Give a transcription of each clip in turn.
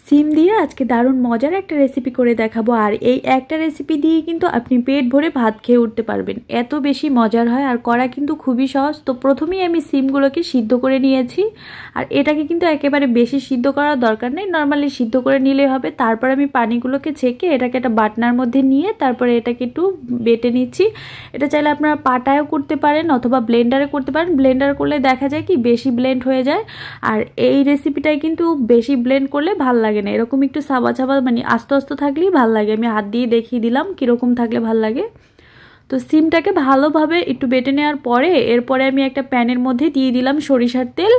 সিম দিয়ে আজকে দারুণ মজার একটা রেসিপি করে দেখাবো। আর এই একটা রেসিপি দিয়ে কিন্তু আপনি পেট ভরে ভাত খেয়ে উঠতে পারবেন, এত বেশি মজার হয়। আর করা কিন্তু খুবই সহজ। তো প্রথমেই আমি সিমগুলোকে সিদ্ধ করে নিয়েছি। আর এটাকে কিন্তু একেবারে বেশি সিদ্ধ করার দরকার নেই, নর্মালি সিদ্ধ করে নিলেই হবে। তারপর আমি পানিগুলোকে ছেঁকে এটাকে একটা বাটনার মধ্যে নিয়ে তারপরে এটাকে একটু বেটে নিচ্ছি। এটা চাইলে আপনারা পাটায়ও করতে পারেন অথবা ব্লেন্ডারে করতে পারেন। ব্লেন্ডার করলে দেখা যায় কি বেশি ব্লেন্ড হয়ে যায়। আর এই রেসিপিটাই কিন্তু বেশি ব্লেন্ড করলে ভালো লাগে না, এরকম একটু সাবা সাবা মানে আস্তে আস্তে থাকলেই ভালো লাগে। আমি হাত দিয়ে দেখিয়ে দিলাম কীরকম থাকলে ভালো লাগে। তো সিমটাকে ভালোভাবে একটু বেটে নেওয়ার পরে এরপরে আমি একটা প্যানের মধ্যে দিয়ে দিলাম সরিষার তেল।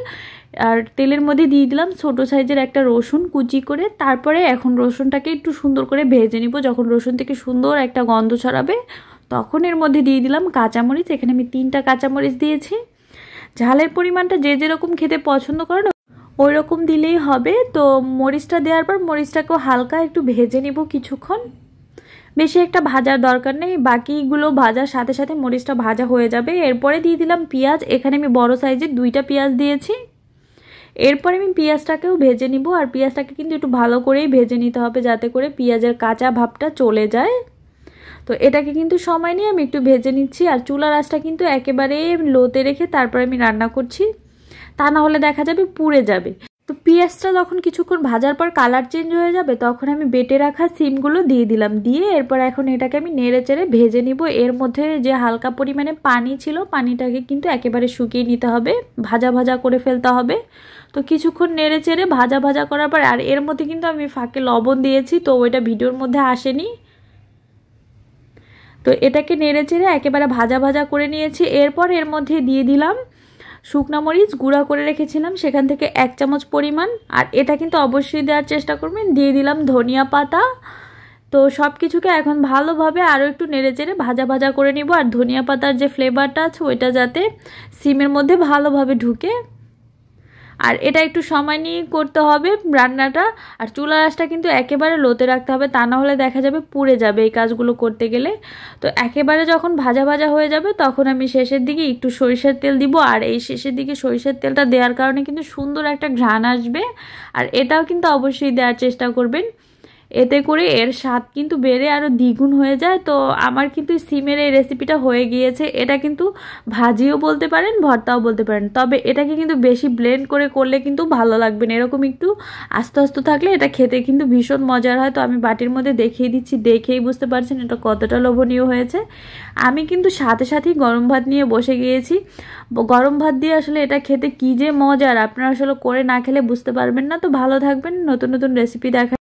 আর তেলের মধ্যে দিয়ে দিলাম ছোটো সাইজের একটা রসুন কুচি করে। তারপরে এখন রসুনটাকে একটু সুন্দর করে ভেজে নিব। যখন রসুন থেকে সুন্দর একটা গন্ধ ছড়াবে তখন এর মধ্যে দিয়ে দিলাম কাঁচামরিচ। এখানে আমি 3টা কাঁচামরিচ দিয়েছি। ঝালের পরিমাণটা যে যেরকম খেতে পছন্দ করেন ওই রকম দিলেই হবে। তো মরিচটা দেওয়ার পর মরিচটাকেও হালকা একটু ভেজে নিব কিছুক্ষণ, বেশি একটা ভাজার দরকার নেই, বাকিগুলো ভাজার সাথে সাথে মরিচটা ভাজা হয়ে যাবে। এরপরে দিয়ে দিলাম পেঁয়াজ। এখানে আমি বড় সাইজের 2টা পেঁয়াজ দিয়েছি। এরপরে আমি পেঁয়াজটাকেও ভেজে নিব। আর পেঁয়াজটাকে কিন্তু একটু ভালো করেই ভেজে নিতে হবে যাতে করে পেঁয়াজের কাঁচা ভাবটা চলে যায়। তো এটাকে কিন্তু সময় নিয়ে আমি একটু ভেজে নিচ্ছি। আর চুলার আঁচটা কিন্তু একেবারে লোতে রেখে তারপর আমি রান্না করছি, তা না হলে দেখা যাবে পুড়ে যাবে। তো পেঁয়াজটা যখন কিছুক্ষণ ভাজার পর কালার চেঞ্জ হয়ে যাবে তখন আমি বেটে রাখা সিমগুলো দিয়ে দিলাম। দিয়ে এরপর এখন এটাকে আমি নেড়ে চেড়ে ভেজে নিব। এর মধ্যে যে হালকা পরিমাণে পানি ছিল পানিটাকে কিন্তু একেবারে শুকিয়ে নিতে হবে, ভাজা ভাজা করে ফেলতে হবে। তো কিছুক্ষণ নেড়ে চেড়ে ভাজা ভাজা করার পর আর এর মধ্যে কিন্তু আমি ফাঁকে লবণ দিয়েছি, তো ওইটা ভিডিওর মধ্যে আসেনি। তো এটাকে নেড়ে চেড়ে একেবারে ভাজা ভাজা করে নিয়েছি। এরপর এর মধ্যে দিয়ে দিলাম শুকনা মরিচ গুঁড়া করে রেখেছিলাম, সেখান থেকে 1 চামচ পরিমাণ। আর এটা কিন্তু অবশ্যই দেওয়ার চেষ্টা করবেন। দিয়ে দিলাম ধনিয়া পাতা। তো সব কিছুকে এখন ভালোভাবে আরও একটু নেড়ে চেড়ে ভাজা ভাজা করে নিব। আর ধনিয়া পাতার যে ফ্লেভারটা আছে ওইটা যাতে সিমের মধ্যে ভালোভাবে ঢুকে। আর এটা একটু সময় নিয়ে করতে হবে রান্নাটা। আর চুলার আঁচটা কিন্তু একেবারে লোতে রাখতে হবে, তা না হলে দেখা যাবে পুড়ে যাবে এই কাজগুলো করতে গেলে। তো একেবারে যখন ভাজা ভাজা হয়ে যাবে তখন আমি শেষের দিকে একটু সরিষার তেল দিব। আর এই শেষের দিকে সরিষার তেলটা দেওয়ার কারণে কিন্তু সুন্দর একটা ঘ্রাণ আসবে। আর এটাও কিন্তু অবশ্যই দেওয়ার চেষ্টা করবেন, এতে করে এর স্বাদ কিন্তু বেড়ে আরও দ্বিগুণ হয়ে যায়। তো আমার কিন্তু সিমের এই রেসিপিটা হয়ে গিয়েছে। এটা কিন্তু ভাজিও বলতে পারেন ভর্তাও বলতে পারেন, তবে এটাকে কিন্তু বেশি ব্লেন্ড করে করলে কিন্তু ভালো লাগবে না, এরকম একটু আস্তে আস্তে থাকলে এটা খেতে কিন্তু ভীষণ মজার হয়। তো আমি বাটির মধ্যে দেখিয়ে দিচ্ছি, দেখেই বুঝতে পারছেন এটা কতটা লোভনীয় হয়েছে। আমি কিন্তু সাথে সাথেই গরম ভাত নিয়ে বসে গিয়েছি। গরম ভাত দিয়ে আসলে এটা খেতে কী যে মজার, আপনারা আসলে করে না খেলে বুঝতে পারবেন না। তো ভালো থাকবেন, নতুন নতুন রেসিপি দেখা